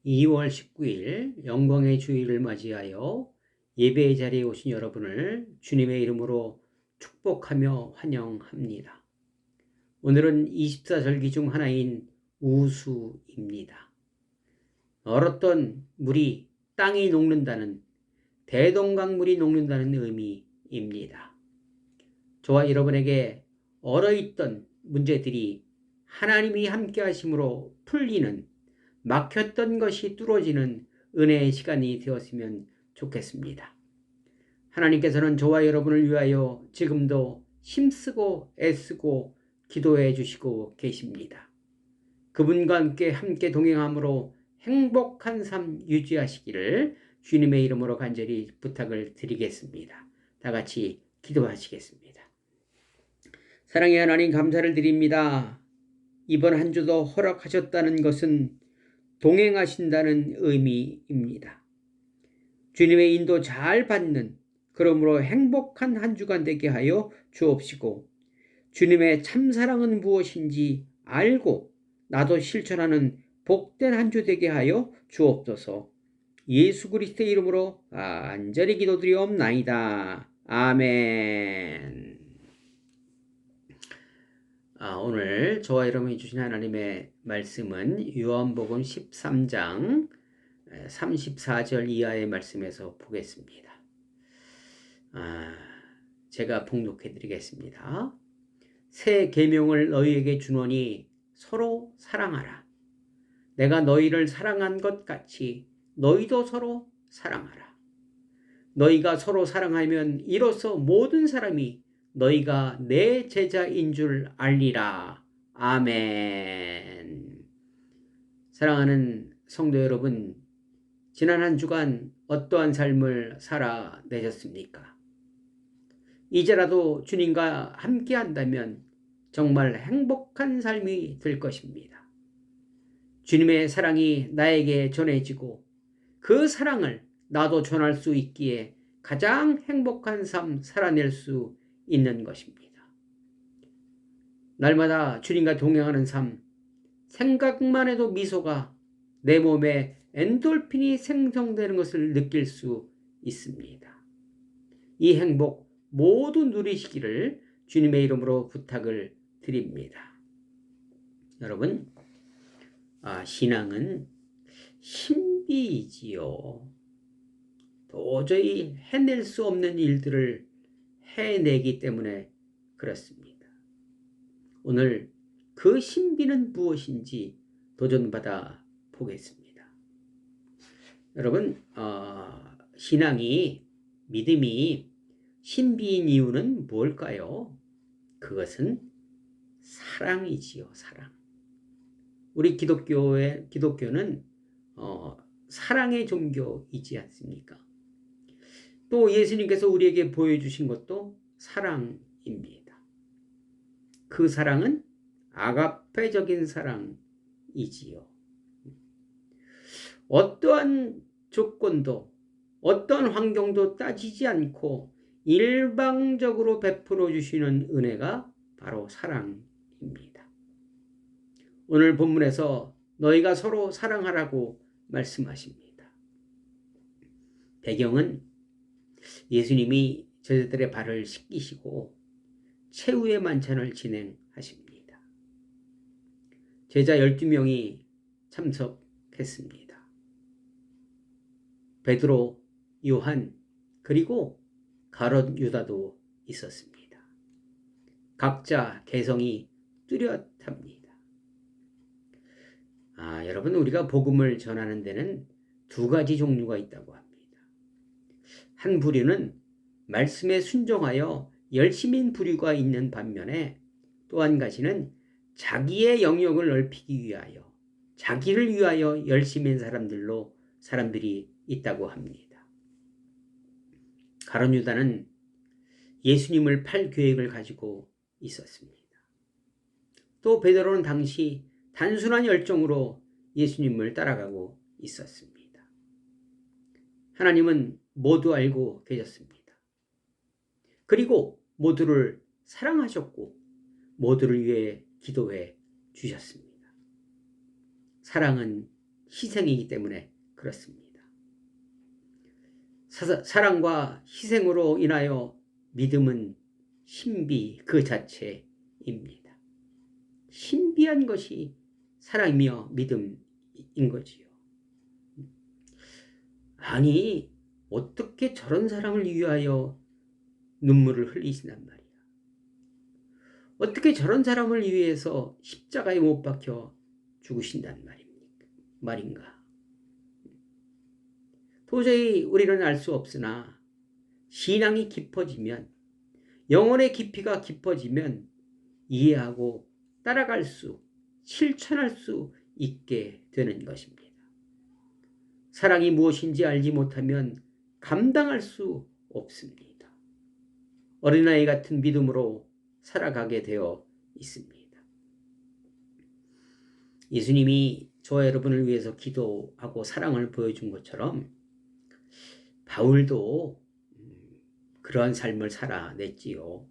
2월 19일 영광의 주일을 맞이하여 예배의 자리에 오신 여러분을 주님의 이름으로 축복하며 환영합니다. 오늘은 24절기 중 하나인 우수입니다. 얼었던 물이 땅이 녹는다는, 대동강물이 녹는다는 의미입니다. 저와 여러분에게 얼어있던 문제들이 하나님이 함께 하심으로 풀리는, 막혔던 것이 뚫어지는 은혜의 시간이 되었으면 좋겠습니다. 하나님께서는 저와 여러분을 위하여 지금도 힘쓰고 애쓰고 기도해 주시고 계십니다. 그분과 함께 동행함으로 행복한 삶 유지하시기를 주님의 이름으로 간절히 부탁을 드리겠습니다. 다 같이 기도하시겠습니다. 사랑의 하나님, 감사를 드립니다. 이번 한 주도 허락하셨다는 것은 동행하신다는 의미입니다. 주님의 인도 잘 받는, 그러므로 행복한 한 주간 되게 하여 주옵시고, 주님의 참사랑은 무엇인지 알고 나도 실천하는 복된 한 주 되게 하여 주옵소서. 예수 그리스도의 이름으로 간절히 기도드리옵나이다. 아멘. 오늘 저와 여러분이 주신 하나님의 말씀은 요한복음 13장 34절 이하의 말씀에서 보겠습니다. 제가 봉독해 드리겠습니다. 새 계명을 너희에게 주노니 서로 사랑하라. 내가 너희를 사랑한 것 같이 너희도 서로 사랑하라. 너희가 서로 사랑하면 이로써 모든 사람이 너희가 내 제자인 줄 알리라. 아멘. 사랑하는 성도 여러분, 지난 한 주간 어떠한 삶을 살아내셨습니까? 이제라도 주님과 함께 한다면 정말 행복한 삶이 될 것입니다. 주님의 사랑이 나에게 전해지고 그 사랑을 나도 전할 수 있기에 가장 행복한 삶 살아낼 수 있는 것입니다. 날마다 주님과 동행하는 삶, 생각만 해도 미소가 내 몸에 엔돌핀이 생성되는 것을 느낄 수 있습니다. 이 행복 모두 누리시기를 주님의 이름으로 부탁을 드립니다. 여러분, 신앙은 신비이지요. 도저히 해낼 수 없는 일들을 해내기 때문에 그렇습니다. 오늘 그 신비는 무엇인지 도전받아 보겠습니다. 여러분, 신앙이, 믿음이 신비인 이유는 뭘까요? 그것은 사랑이지요, 사랑. 우리 기독교는 사랑의 종교이지 않습니까? 또 예수님께서 우리에게 보여주신 것도 사랑입니다. 그 사랑은 아가페적인 사랑이지요. 어떠한 조건도 어떤 환경도 따지지 않고 일방적으로 베풀어 주시는 은혜가 바로 사랑입니다. 오늘 본문에서 너희가 서로 사랑하라고 말씀하십니다. 배경은 예수님이 제자들의 발을 씻기시고 최후의 만찬을 진행하십니다. 제자 12명이 참석했습니다. 베드로, 요한, 그리고 가룟 유다도 있었습니다. 각자 개성이 뚜렷합니다. 여러분, 우리가 복음을 전하는 데는 두 가지 종류가 있다고 합니다. 한 부류는 말씀에 순종하여 열심인 부류가 있는 반면에 또 한 가지는 자기의 영역을 넓히기 위하여, 자기를 위하여 열심인 사람들이 있다고 합니다. 가룟 유다는 예수님을 팔 계획을 가지고 있었습니다. 또 베드로는 당시 단순한 열정으로 예수님을 따라가고 있었습니다. 하나님은 모두 알고 계셨습니다. 그리고 모두를 사랑하셨고 모두를 위해 기도해 주셨습니다. 사랑은 희생이기 때문에 그렇습니다. 사랑과 희생으로 인하여 믿음은 신비 그 자체입니다. 신비한 것이 사랑이며 믿음인 거지요. 아니, 어떻게 저런 사람을 위하여 눈물을 흘리시단 말이야. 어떻게 저런 사람을 위해서 십자가에 못 박혀 죽으신단 말인가. 도저히 우리는 알 수 없으나 신앙이 깊어지면, 영혼의 깊이가 깊어지면 이해하고 따라갈 수, 실천할 수 있게 되는 것입니다. 사랑이 무엇인지 알지 못하면 감당할 수 없습니다. 어린아이 같은 믿음으로 살아가게 되어 있습니다. 예수님이 저와 여러분을 위해서 기도하고 사랑을 보여준 것처럼 바울도 그러한 삶을 살아냈지요.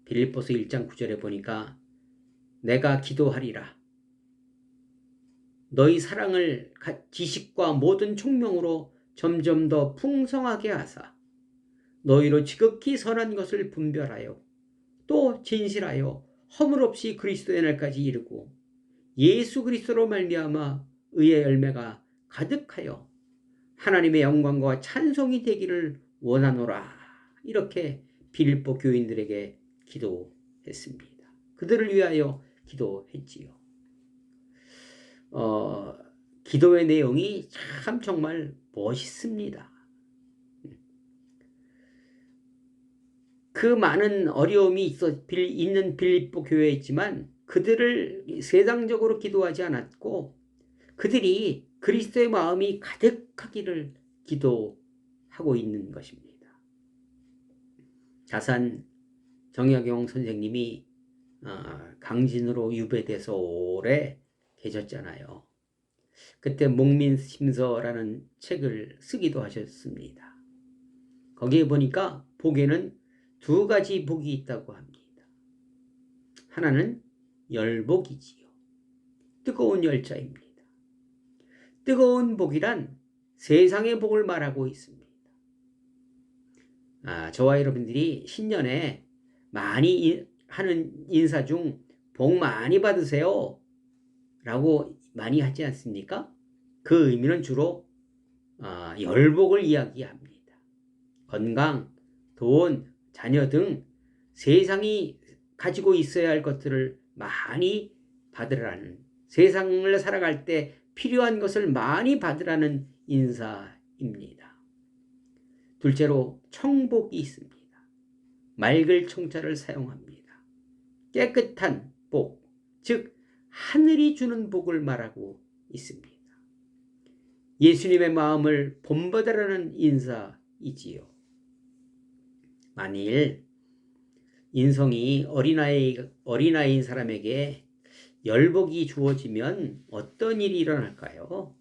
빌립보서 1장 9절에 보니까 내가 기도하리라. 너희 사랑을 지식과 모든 총명으로 점점 더 풍성하게 하사 너희로 지극히 선한 것을 분별하여 또 진실하여 허물 없이 그리스도의 날까지 이르고 예수 그리스도로 말미암아 의의 열매가 가득하여 하나님의 영광과 찬송이 되기를 원하노라. 이렇게 빌립보 교인들에게 기도했습니다. 그들을 위하여 기도했지요. 기도의 내용이 참 정말 멋있습니다. 그 많은 어려움이 있는 빌립보 교회에 있지만 그들을 세상적으로 기도하지 않았고 그들이 그리스도의 마음이 가득하기를 기도하고 있는 것입니다. 다산 정약용 선생님이 강진으로 유배돼서 오래 계셨잖아요. 그때 목민심서라는 책을 쓰기도 하셨습니다. 거기에 보니까 복에는 두 가지 복이 있다고 합니다. 하나는 열복이지요. 뜨거운 열자입니다. 뜨거운 복이란 세상의 복을 말하고 있습니다. 저와 여러분들이 신년에 많이 하는 인사 중 복 많이 받으세요 라고 많이 하지 않습니까? 그 의미는 주로 열복을 이야기합니다. 건강, 돈, 자녀 등 세상이 가지고 있어야 할 것들을 많이 받으라는, 세상을 살아갈 때 필요한 것을 많이 받으라는 인사입니다. 둘째로 청복이 있습니다. 맑을 청자를 사용합니다. 깨끗한 복, 즉 하늘이 주는 복을 말하고 있습니다. 예수님의 마음을 본받으라는 인사이지요. 만일 인성이 어린아이인 사람에게 열복이 주어지면 어떤 일이 일어날까요?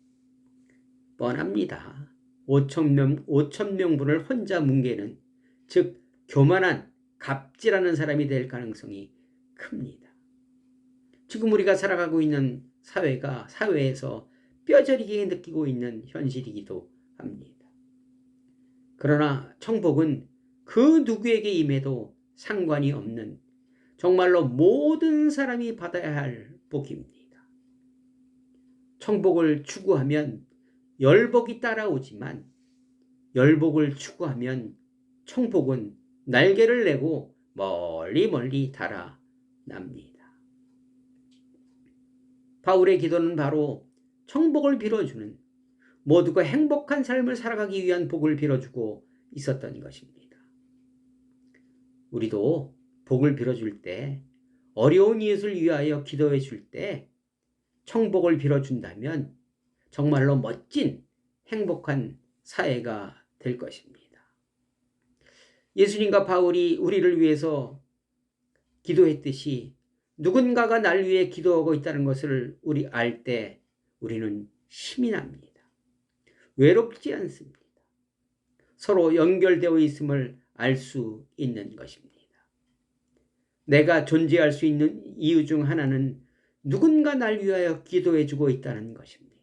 뻔합니다. 5,000명분을 혼자 뭉개는, 즉 교만한 갑질하는 사람이 될 가능성이 큽니다. 지금 우리가 살아가고 있는 사회에서 뼈저리게 느끼고 있는 현실이기도 합니다. 그러나 청복은 그 누구에게 임해도 상관이 없는, 정말로 모든 사람이 받아야 할 복입니다. 청복을 추구하면 열복이 따라오지만 열복을 추구하면 청복은 날개를 내고 멀리 달아납니다. 바울의 기도는 바로 청복을 빌어주는, 모두가 행복한 삶을 살아가기 위한 복을 빌어주고 있었던 것입니다. 우리도 복을 빌어줄 때, 어려운 이웃을 위하여 기도해 줄 때 청복을 빌어준다면 정말로 멋진 행복한 사회가 될 것입니다. 예수님과 바울이 우리를 위해서 기도했듯이 누군가가 날 위해 기도하고 있다는 것을 우리 알 때 우리는 힘이 납니다. 외롭지 않습니다. 서로 연결되어 있음을 알 수 있는 것입니다. 내가 존재할 수 있는 이유 중 하나는 누군가 날 위하여 기도해주고 있다는 것입니다.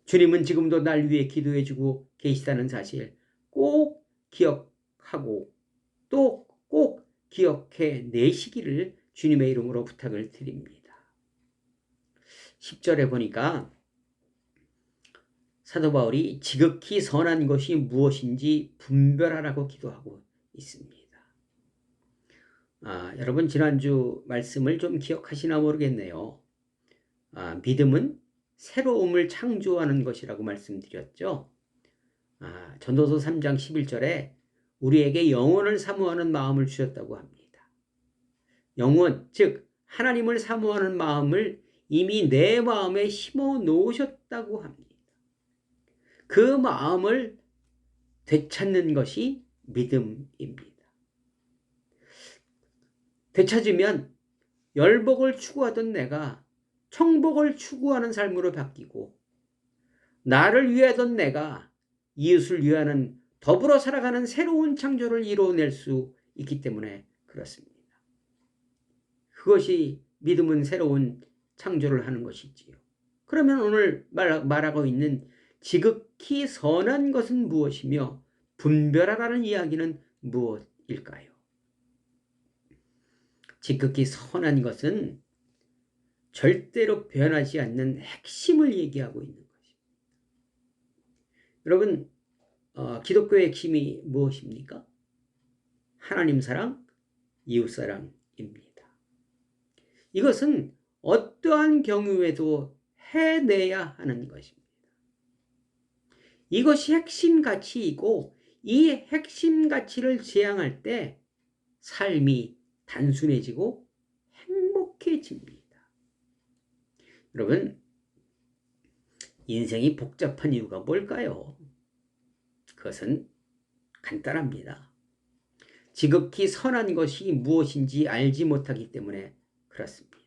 주님은 지금도 날 위해 기도해주고 계시다는 사실 꼭 기억하고 또 꼭 기억해 내시기를 주님의 이름으로 부탁을 드립니다. 10절에 보니까 사도 바울이 지극히 선한 것이 무엇인지 분별하라고 기도하고 있습니다. 여러분 지난주 말씀을 좀 기억하시나 모르겠네요. 믿음은 새로움을 창조하는 것이라고 말씀드렸죠. 전도서 3장 11절에 우리에게 영혼을 사모하는 마음을 주셨다고 합니다. 영혼, 즉 하나님을 사모하는 마음을 이미 내 마음에 심어 놓으셨다고 합니다. 그 마음을 되찾는 것이 믿음입니다. 되찾으면 열복을 추구하던 내가 청복을 추구하는 삶으로 바뀌고 나를 위하던 내가 이웃을 위하는 더불어 살아가는 새로운 창조를 이루어낼 수 있기 때문에 그렇습니다. 그것이 믿음은 새로운 창조를 하는 것이지요. 그러면 오늘 말하고 있는 지극히 선한 것은 무엇이며 분별하라는 이야기는 무엇일까요? 지극히 선한 것은 절대로 변하지 않는 핵심을 얘기하고 있는 것입니다. 여러분, 기독교의 핵심이 무엇입니까? 하나님 사랑, 이웃 사랑입니다. 이것은 어떠한 경우에도 해내야 하는 것입니다. 이것이 핵심 가치이고 이 핵심 가치를 지향할 때 삶이 단순해지고 행복해집니다. 여러분, 인생이 복잡한 이유가 뭘까요? 그것은 간단합니다. 지극히 선한 것이 무엇인지 알지 못하기 때문에 그렇습니다.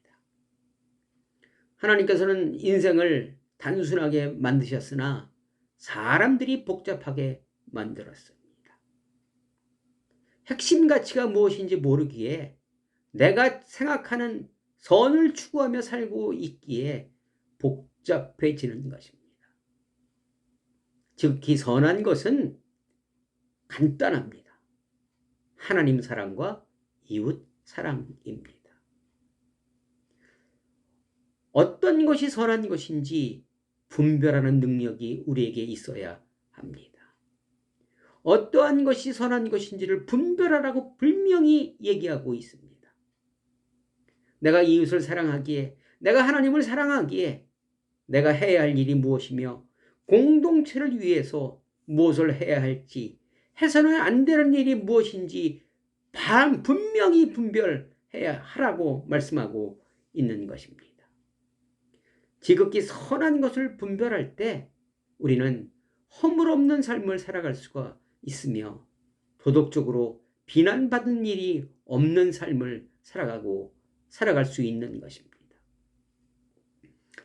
하나님께서는 인생을 단순하게 만드셨으나 사람들이 복잡하게 만들었습니다. 핵심 가치가 무엇인지 모르기에 내가 생각하는 선을 추구하며 살고 있기에 복잡해지는 것입니다. 지극히 선한 것은 간단합니다. 하나님 사랑과 이웃 사랑입니다. 어떤 것이 선한 것인지 분별하는 능력이 우리에게 있어야 합니다. 어떠한 것이 선한 것인지를 분별하라고 분명히 얘기하고 있습니다. 내가 이웃을 사랑하기에, 내가 하나님을 사랑하기에 내가 해야 할 일이 무엇이며 공동체를 위해서 무엇을 해야 할지, 해서는 안 되는 일이 무엇인지 분명히 분별해야 하라고 말씀하고 있는 것입니다. 지극히 선한 것을 분별할 때 우리는 허물없는 삶을 살아갈 수가 있으며 도덕적으로 비난받은 일이 없는 삶을 살아갈 수 있는 것입니다.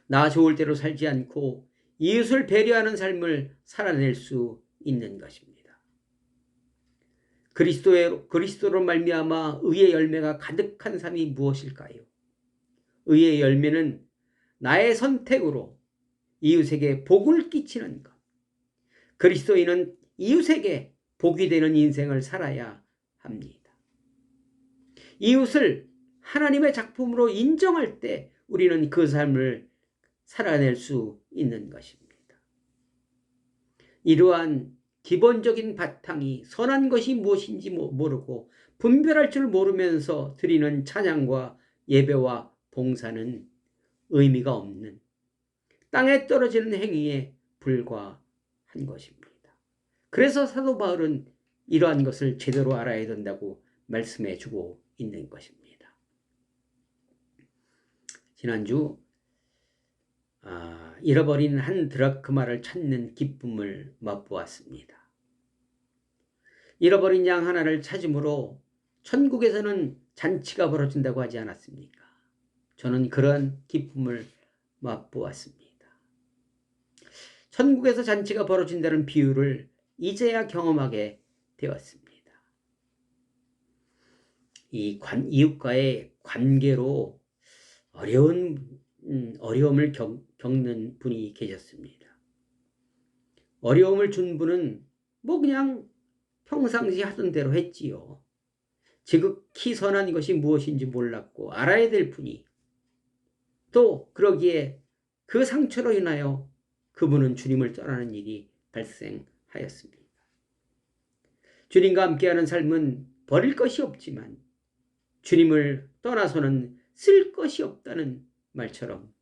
나 좋을 대로 살지 않고 이웃을 배려하는 삶을 살아낼 수 있는 것입니다. 그리스도로 말미암아 의의 열매가 가득한 삶이 무엇일까요? 의의 열매는 나의 선택으로 이웃에게 복을 끼치는 것. 그리스도인은 이웃에게 복이 되는 인생을 살아야 합니다. 이웃을 하나님의 작품으로 인정할 때 우리는 그 삶을 살아낼 수 있는 것입니다. 이러한 기본적인 바탕이 선한 것이 무엇인지 모르고 분별할 줄 모르면서 드리는 찬양과 예배와 봉사는 의미가 없는 땅에 떨어지는 행위에 불과한 것입니다. 그래서 사도 바울은 이러한 것을 제대로 알아야 된다고 말씀해 주고 있는 것입니다. 지난주 잃어버린 한 드라크마를 찾는 기쁨을 맛보았습니다. 잃어버린 양 하나를 찾음으로 천국에서는 잔치가 벌어진다고 하지 않았습니까? 저는 그런 기쁨을 맛보았습니다. 천국에서 잔치가 벌어진다는 비유를 이제야 경험하게 되었습니다. 이 이웃과의 관계로 어려움을 겪는 분이 계셨습니다. 어려움을 준 분은 그냥 평상시 하던 대로 했지요. 지극히 선한 것이 무엇인지 몰랐고 알아야 될 분이 또 그러기에 그 상처로 인하여 그분은 주님을 떠나는 일이 발생하였습니다. 주님과 함께하는 삶은 버릴 것이 없지만 주님을 떠나서는 쓸 것이 없다는 말처럼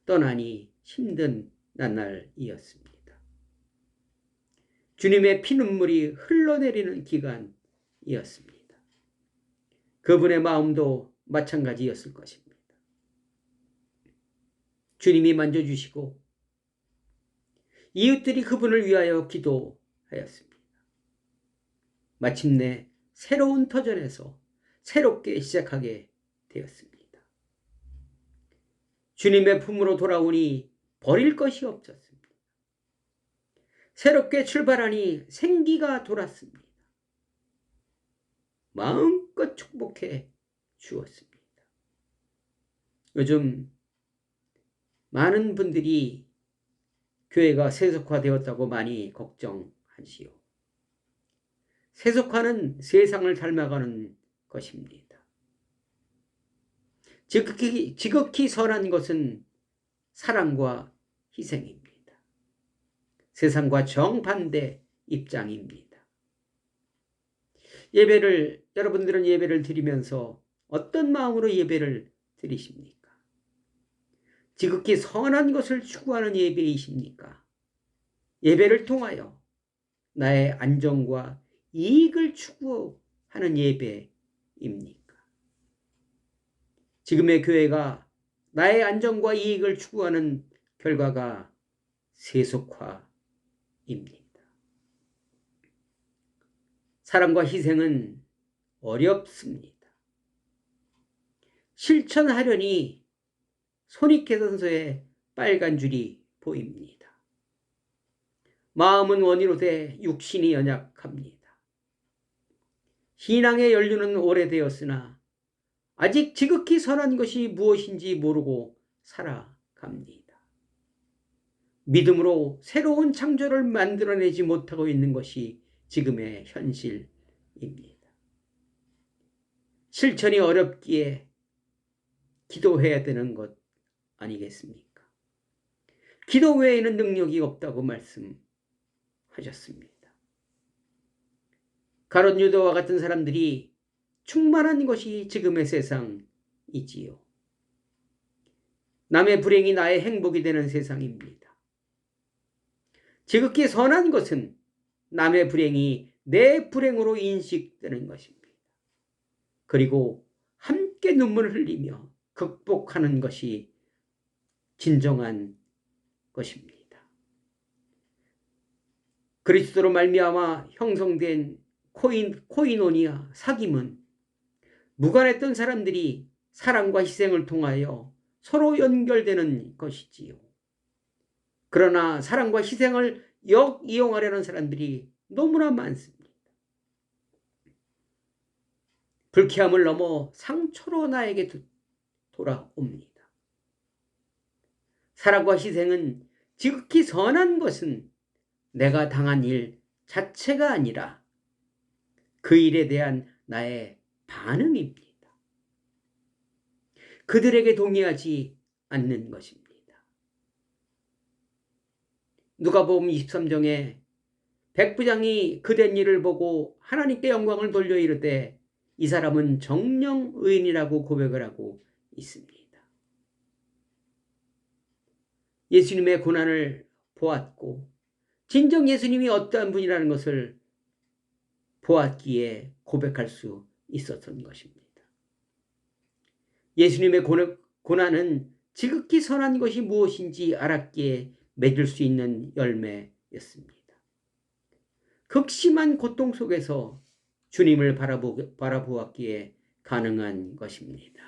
떠나니 힘든 나날이었습니다. 주님의 피눈물이 흘러내리는 기간이었습니다. 그분의 마음도 마찬가지였을 것입니다. 주님이 만져주시고 이웃들이 그분을 위하여 기도하였습니다. 마침내 새로운 터전에서 새롭게 시작하게 되었습니다. 주님의 품으로 돌아오니 버릴 것이 없었습니다. 새롭게 출발하니 생기가 돌았습니다. 마음껏 축복해 주었습니다. 요즘 많은 분들이 교회가 세속화되었다고 많이 걱정하지요. 세속화는 세상을 닮아가는 것입니다. 지극히 선한 것은 사랑과 희생입니다. 세상과 정반대 입장입니다. 여러분들은 예배를 드리면서 어떤 마음으로 예배를 드리십니까? 지극히 선한 것을 추구하는 예배이십니까? 예배를 통하여 나의 안정과 이익을 추구하는 예배입니까? 지금의 교회가 나의 안정과 이익을 추구하는 결과가 세속화입니다. 사랑과 희생은 어렵습니다. 실천하려니 손익계산서에 빨간 줄이 보입니다. 마음은 원이로되 육신이 연약합니다. 신앙의 연륜은 오래되었으나 아직 지극히 선한 것이 무엇인지 모르고 살아갑니다. 믿음으로 새로운 창조를 만들어내지 못하고 있는 것이 지금의 현실입니다. 실천이 어렵기에 기도해야 되는 것 아니겠습니까? 기도 외에는 능력이 없다고 말씀하셨습니다. 가룟 유다와 같은 사람들이 충만한 것이 지금의 세상이지요. 남의 불행이 나의 행복이 되는 세상입니다. 지극히 선한 것은 남의 불행이 내 불행으로 인식되는 것입니다. 그리고 함께 눈물을 흘리며 극복하는 것이 진정한 것입니다. 그리스도로 말미암아 형성된 코이노니아 사귐은 무관했던 사람들이 사랑과 희생을 통하여 서로 연결되는 것이지요. 그러나 사랑과 희생을 역이용하려는 사람들이 너무나 많습니다. 불쾌함을 넘어 상처로 나에게 돌아옵니다. 사랑과 희생은 지극히 선한 것은 내가 당한 일 자체가 아니라 그 일에 대한 나의 반응입니다. 그들에게 동의하지 않는 것입니다. 누가복음 23장에 백부장이 그된 일을 보고 하나님께 영광을 돌려 이르되 이 사람은 정령 의인이라고 고백을 하고 있습니다. 예수님의 고난을 보았고 진정 예수님이 어떠한 분이라는 것을 보았기에 고백할 수 있었던 것입니다. 예수님의 고난은 지극히 선한 것이 무엇인지 알았기에 맺을 수 있는 열매였습니다. 극심한 고통 속에서 주님을 바라보았기에 가능한 것입니다.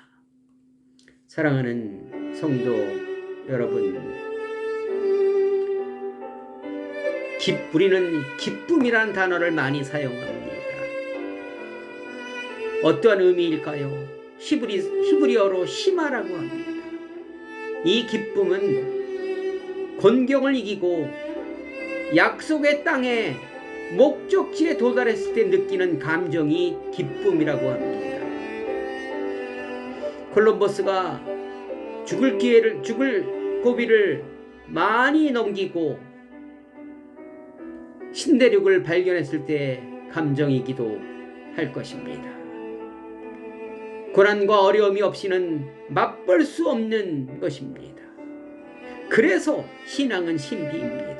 사랑하는 성도 여러분, 우리는 기쁨이란 단어를 많이 사용합니다. 어떠한 의미일까요? 히브리어로 시마라고 합니다. 이 기쁨은 곤경을 이기고 약속의 땅에 목적지에 도달했을 때 느끼는 감정이 기쁨이라고 합니다. 콜럼버스가 죽을 고비를 많이 넘기고 신대륙을 발견했을 때 감정이기도 할 것입니다. 고난과 어려움이 없이는 맛볼 수 없는 것입니다. 그래서 신앙은 신비입니다.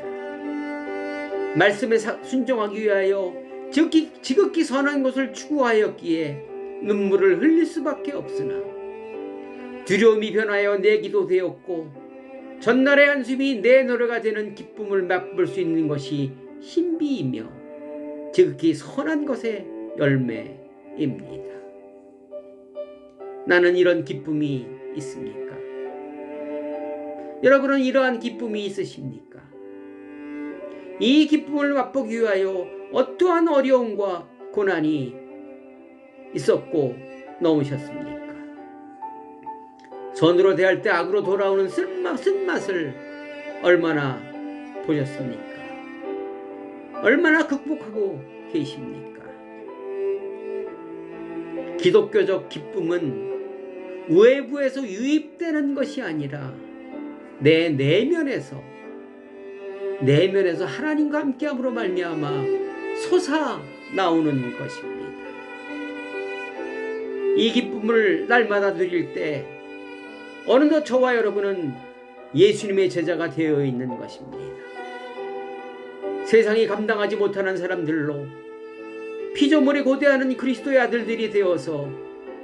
말씀에 순종하기 위하여 지극히 선한 것을 추구하였기에 눈물을 흘릴 수밖에 없으나 두려움이 변하여 내 기도 되었고 전날의 한숨이 내 노래가 되는 기쁨을 맛볼 수 있는 것이 신비이며 지극히 선한 것의 열매입니다. 나는 이런 기쁨이 있습니까? 여러분은 이러한 기쁨이 있으십니까? 이 기쁨을 맛보기 위하여 어떠한 어려움과 고난이 있었고 넘으셨습니까? 선으로 대할 때 악으로 돌아오는 쓴맛을 얼마나 보셨습니까? 얼마나 극복하고 계십니까? 기독교적 기쁨은 외부에서 유입되는 것이 아니라 내 내면에서 하나님과 함께함으로 말미암아 솟아 나오는 것입니다. 이 기쁨을 날마다 누릴 때 어느덧 저와 여러분은 예수님의 제자가 되어 있는 것입니다. 세상이 감당하지 못하는 사람들로 피조물에 고대하는 그리스도의 아들들이 되어서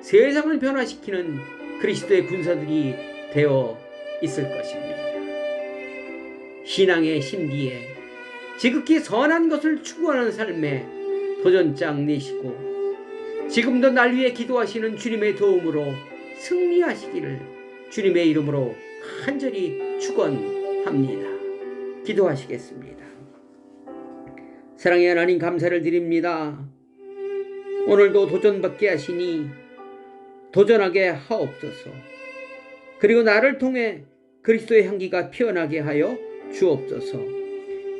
세상을 변화시키는 그리스도의 군사들이 되어 있을 것입니다. 신앙의 신비에 지극히 선한 것을 추구하는 삶에 도전장 내시고 지금도 날 위해 기도하시는 주님의 도움으로 승리하시기를 주님의 이름으로 간절히 축원합니다. 기도하시겠습니다. 사랑의 하나님, 감사를 드립니다. 오늘도 도전받게 하시니 도전하게 하옵소서. 그리고 나를 통해 그리스도의 향기가 피어나게 하여 주옵소서.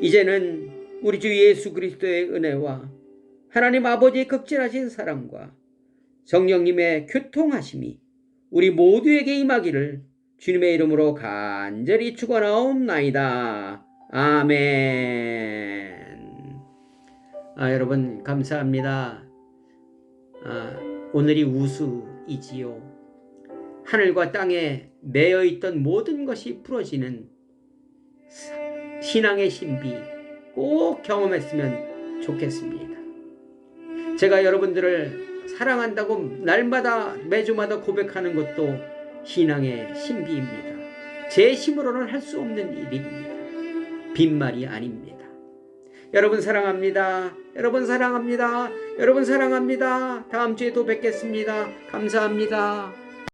이제는 우리 주 예수 그리스도의 은혜와 하나님 아버지의 극진하신 사랑과 성령님의 교통하심이 우리 모두에게 임하기를 주님의 이름으로 간절히 축원하옵나이다. 아멘. 여러분 감사합니다. 오늘이 우수이지요. 하늘과 땅에 매여있던 모든 것이 풀어지는 신앙의 신비 꼭 경험했으면 좋겠습니다. 제가 여러분들을 사랑한다고 날마다 매주마다 고백하는 것도 신앙의 신비입니다. 제 힘으로는 할 수 없는 일입니다. 빈말이 아닙니다. 여러분 사랑합니다. 여러분 사랑합니다. 여러분 사랑합니다. 다음 주에 또 뵙겠습니다. 감사합니다.